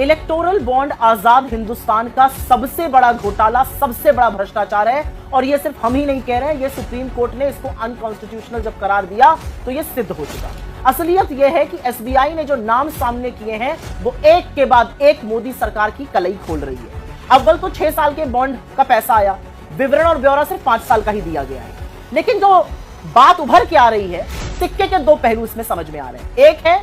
Electoral bond आजाद हिंदुस्तान का सबसे बड़ा घोटाला, सबसे बड़ा भ्रष्टाचार है। और ये सिर्फ हम ही नहीं कह रहे हैं, ये सुप्रीम कोर्ट ने इसको अनकॉन्स्टिट्यूशनल जब करार दिया तो ये सिद्ध हो चुका। असलियत यह है कि एसबीआई ने जो नाम सामने किए हैं वो एक के बाद एक मोदी सरकार की कलई खोल रही है। अव्वल तो 6 साल के बॉन्ड का पैसा आया, विवरण और ब्यौरा सिर्फ 5 साल का ही दिया गया है। लेकिन जो बात उभर के आ रही है, सिक्के के 2 पहलू इसमें समझ में आ रहे हैं। एक है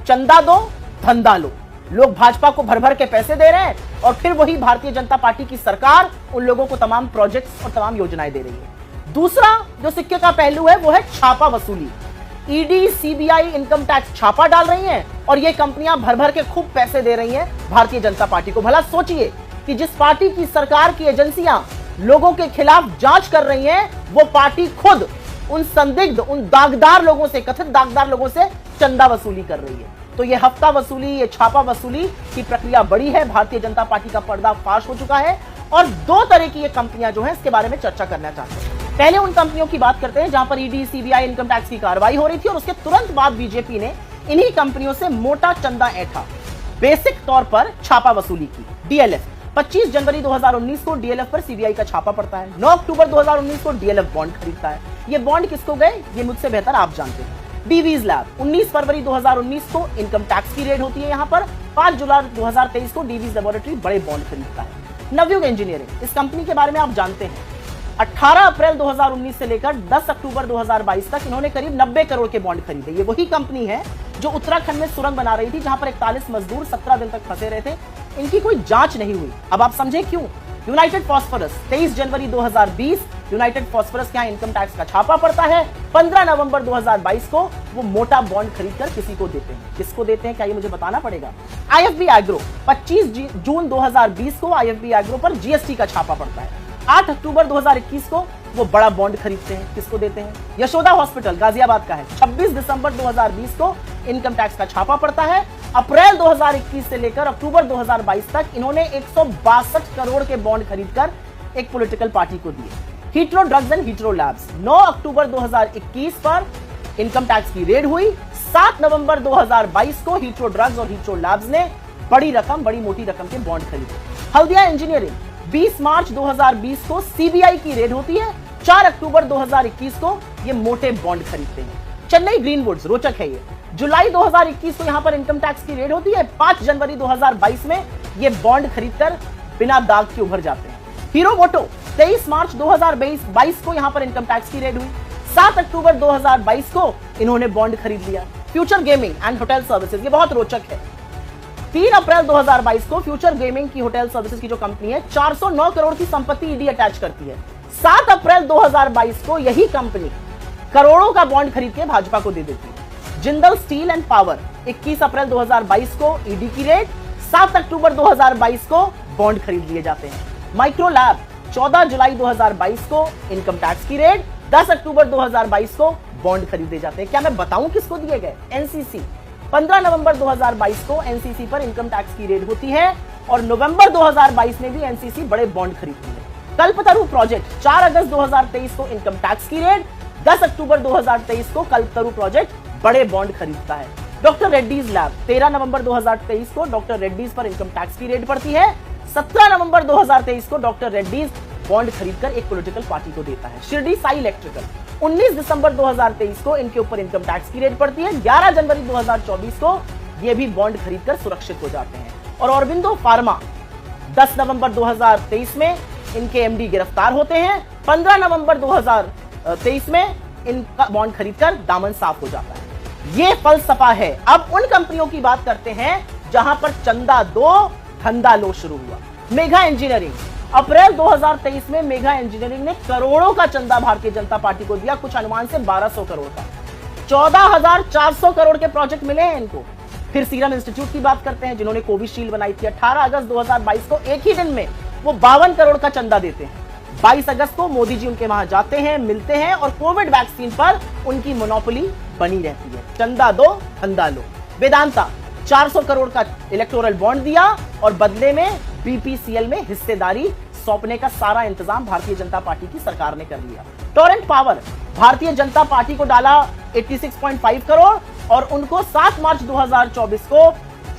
चंदा दो धंधा लो, लोग भाजपा को भर भर के पैसे दे रहे हैं और फिर वही भारतीय जनता पार्टी की सरकार उन लोगों को तमाम प्रोजेक्ट्स और तमाम योजनाएं दे रही है। दूसरा जो सिक्के का पहलू है वो है छापा वसूली। ईडी, सीबीआई इनकम टैक्स छापा डाल रही हैं और ये कंपनियां भर भर के खूब पैसे दे रही हैं भारतीय जनता पार्टी को। भला सोचिए कि जिस पार्टी की सरकार की एजेंसियां लोगों के खिलाफ जांच कर रही हैं, वो पार्टी खुद उन संदिग्ध, उन दागदार लोगों से, कथित दागदार लोगों से चंदा वसूली कर रही है। तो ये हफ्ता वसूली, ये छापा वसूली की प्रक्रिया बड़ी है। भारतीय जनता पार्टी का पर्दाफाश हो चुका है और 2 तरह की ये कंपनियां जो हैं इसके बारे में चर्चा करना चाहते हैं। पहले उन कंपनियों की बात करते हैं जहां पर ईडी, सीबीआई इनकम टैक्स की कार्रवाई हो रही थी और उसके तुरंत बाद बीजेपी ने इन्हीं कंपनियों से मोटा चंदा ऐंठा, बेसिक तौर पर छापा वसूली की। डीएलएफ 25 जनवरी 2019 को डीएलएफ पर सीबीआई का छापा पड़ता है। 9 अक्टूबर 2019 को डीएलएफ बॉन्ड खरीदता है। ये बॉन्ड किसको गए ये मुझसे बेहतर आप जानते हैं। डीवीज लैब 19 फरवरी 2019 को इनकम टैक्स की रेड होती है। यहां पर 5 जुलाई 2023 को डीवीज लेबोरेटरी बड़े बॉन्ड खरीदता है। नवयुग इंजीनियरिंग, इस कंपनी के बारे में आप जानते हैं। 18 अप्रैल 2019 से लेकर 10 अक्टूबर 2022 तक इन्होंने करीब 90 करोड़ के बॉन्ड खरीदे। ये वही कंपनी है जो उत्तराखंड में सुरंग बना रही थी, जहां पर 41 मजदूर 17 दिन तक फंसे रहे थे। इनकी कोई जांच नहीं हुई। अब आप समझे क्यों। यूनाइटेड फॉस्फोरस 23 जनवरी 2020 यूनाइटेड फॉस्फोरस के यहां इनकम टैक्स का छापा पड़ता है। 15 नवंबर 2022 को वो मोटा बॉन्ड खरीदकर किसी को देते हैं। किसको देते हैं क्या ये मुझे बताना पड़ेगा। आईएफबी एग्रो 25 जून 2020 को आईएफबी एग्रो पर जीएसटी का छापा पड़ता है। 8 अक्टूबर 2021 को वो बड़ा बॉन्ड खरीदते हैं। किसको देते हैं। यशोदा हॉस्पिटल गाजियाबाद का है। 26 दिसंबर 2020 को इनकम टैक्स का छापा पड़ता है। अप्रैल 2021 से लेकर अक्टूबर 2022 तक इन्होंने 162 करोड़ के बॉन्ड खरीदकर एक पॉलिटिकल पार्टी को दिए। Heathrow drugs and Heathrow labs 9 अक्टूबर 2021 पर इनकम टैक्स की रेड हुई। 7 नवंबर 2022 को हीथ्रो ड्रग्स और हीथ्रो लैब्स ने बड़ी मोटी रकम के बॉन्ड खरीदे। हल्दिया इंजीनियरिंग 20 मार्च 2020 को सीबीआई की रेड होती है। 4 अक्टूबर 2021 को ये मोटे बॉन्ड खरीदते हैं। चेन्नई ग्रीनवुड्स, रोचक है ये, जुलाई 2021 को यहां पर इनकम टैक्स की रेड होती है। 5 जनवरी 2022 में ये बॉन्ड खरीदकर बिना दाग के उभर जाते हैं। हीरो मोटो 23 मार्च 2022 को यहां पर इनकम टैक्स की रेड हुई। 7 अक्टूबर 2022 को इन्होंने बॉन्ड खरीद लिया। Future gaming and hotel services, ये बहुत रोचक है। 3 अप्रैल 2022 को फ्यूचर गेमिंग की होटल सर्विसेज की जो कंपनी है 409 करोड़ की संपत्ति ईडी अटैच करती है। 7 अप्रैल 2022 को यही कंपनी करोड़ों का बॉन्ड खरीद के भाजपा को दे देती है। जिंदल स्टील एंड पावर 21 अप्रैल 2022 को ईडी की रेड। 7 अक्टूबर 2022 को बॉन्ड खरीद लिए जाते हैं। माइक्रो लैब 14 जुलाई 2022 को इनकम टैक्स की रेड। 10 अक्टूबर 2022 को बॉन्ड खरीदे जाते हैं। क्या मैं बताऊं किसको दिए गए। एनसीसी 15 नवंबर 2022 को एनसीसी पर इनकम टैक्स की रेड होती है और नवंबर 2022 में भी एनसीसी बड़े बॉन्ड खरीदती है। कल्पतरु प्रोजेक्ट 4 अगस्त 2023 को इनकम टैक्स की रेड। 10 अक्टूबर 2023 को कल्पतरु प्रोजेक्ट बड़े बॉन्ड खरीदता है। डॉक्टर रेड्डीज लैब 13 नवंबर 2023 को डॉक्टर रेड्डीज पर इनकम टैक्स की रेड पड़ती है। 17 नवंबर 2023 को डॉक्टर रेड्डीज बॉन्ड खरीदकर एक पॉलिटिकल पार्टी को देता है। शिरडी साई इलेक्ट्रिकल 19 दिसंबर 2023 को इनके ऊपर इनकम टैक्स की रेड पड़ती है। 11 जनवरी 2024 को ये भी बॉन्ड खरीदकर सुरक्षित हो जाते हैं। और ऑरबिंदो फार्मा 10 नवंबर 2023 में इनके एमडी गिरफ्तार होते हैं। 15 नवंबर 2023 में इनका बॉन्ड खरीदकर दामन साफ हो जाता है। ये फलसफा है। अब उन कंपनियों की बात करते हैं जहां पर चंदा दो धंधा लो शुरू हुआ। मेगा इंजीनियरिंग अप्रैल 2023 में मेगा इंजीनियरिंग ने करोड़ों का चंदा भारतीय जनता पार्टी को दिया, कुछ अनुमान से 1200 करोड़ का। 14,400 करोड़ के प्रोजेक्ट मिले हैं इनको। फिर सीरम इंस्टीट्यूट की बात करते हैं जिन्होंने कोविशील्ड बनाई थी। 18 अगस्त 2022 को एक ही दिन में वो 52 करोड़ का चंदा देते हैं। 22 अगस्त को मोदी जी उनके वहां जाते हैं, मिलते हैं और कोविड वैक्सीन पर उनकी मोनोपोली बनी रहती है। चंदा दो धंधा लो। वेदांता 400 करोड़ का इलेक्टोरल बॉन्ड दिया और बदले में बीपीसीएल में हिस्सेदारी सौंपने का सारा इंतजाम भारतीय जनता पार्टी की सरकार ने कर लिया। Torrent power Bharatiya Janata party को डाला 86.5 करोड़ और उनको 7 मार्च 2024 को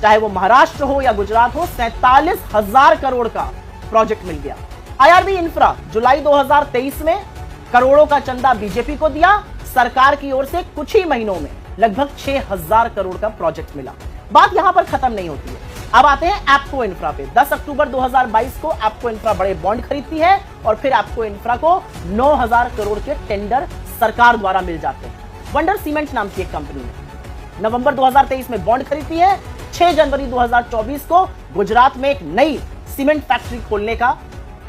चाहे वो महाराष्ट्र हो या गुजरात हो, 47,000 करोड़ का प्रोजेक्ट मिल गया। आईआरबी इंफ्रा जुलाई 2023 में करोड़ों का चंदा बीजेपी को दिया, सरकार की ओर से कुछ ही महीनों में लगभग 6,000 करोड़ का प्रोजेक्ट मिला। बात यहां पर खत्म नहीं होती है। अब आते हैं एप्को इंफ्रा पे। 10 अक्टूबर 2022 को एप्को इंफ्रा बड़े बॉन्ड खरीदती है और फिर एप्को इंफ्रा को 9,000 करोड़ के टेंडर सरकार द्वारा मिल जाते हैं। वंडर सीमेंट नाम की एक कंपनी ने नवंबर 2023 में बॉन्ड खरीदती है। 6 जनवरी 2024 को गुजरात में एक नई सीमेंट फैक्ट्री खोलने का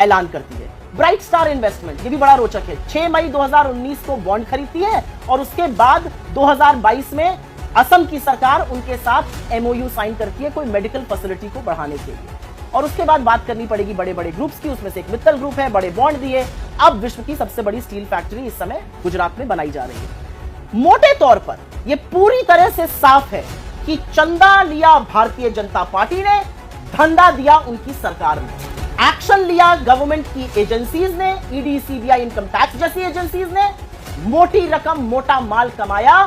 ऐलान करती है। ब्राइट स्टार इन्वेस्टमेंट, ये भी बड़ा रोचक है, 6 मई 2019 को बॉन्ड खरीदती है और उसके बाद 2022 में असम की सरकार उनके साथ एमओयू साइन करती है कोई मेडिकल फैसिलिटी को बढ़ाने के लिए। और उसके बाद बात करनी पड़ेगी बड़े बड़े ग्रुप्स की, उसमें से एक मित्तल ग्रुप है, बड़े बॉन्ड दिए। अब विश्व की सबसे बड़ी स्टील फैक्ट्री इस समय गुजरात में बनाई जा रही है। मोटे तौर पर यह पूरी तरह से साफ है कि चंदा लिया भारतीय जनता पार्टी ने, धंधा दिया उनकी सरकार ने। एक्शन लिया गवर्नमेंट की एजेंसीज ने, ईडी, सीबीआई, इनकम टैक्स जैसी एजेंसीज ने। मोटी रकम, मोटा माल कमाया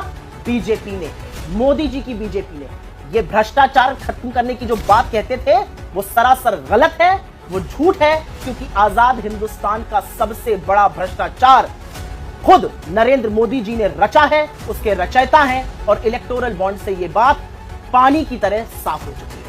बीजेपी ने, मोदी जी की बीजेपी ने। ये भ्रष्टाचार खत्म करने की जो बात कहते थे वो सरासर गलत है, वो झूठ है, क्योंकि आजाद हिंदुस्तान का सबसे बड़ा भ्रष्टाचार खुद नरेंद्र मोदी जी ने रचा है, उसके रचयिता हैं। और इलेक्टोरल बॉन्ड से ये बात पानी की तरह साफ हो चुकी है।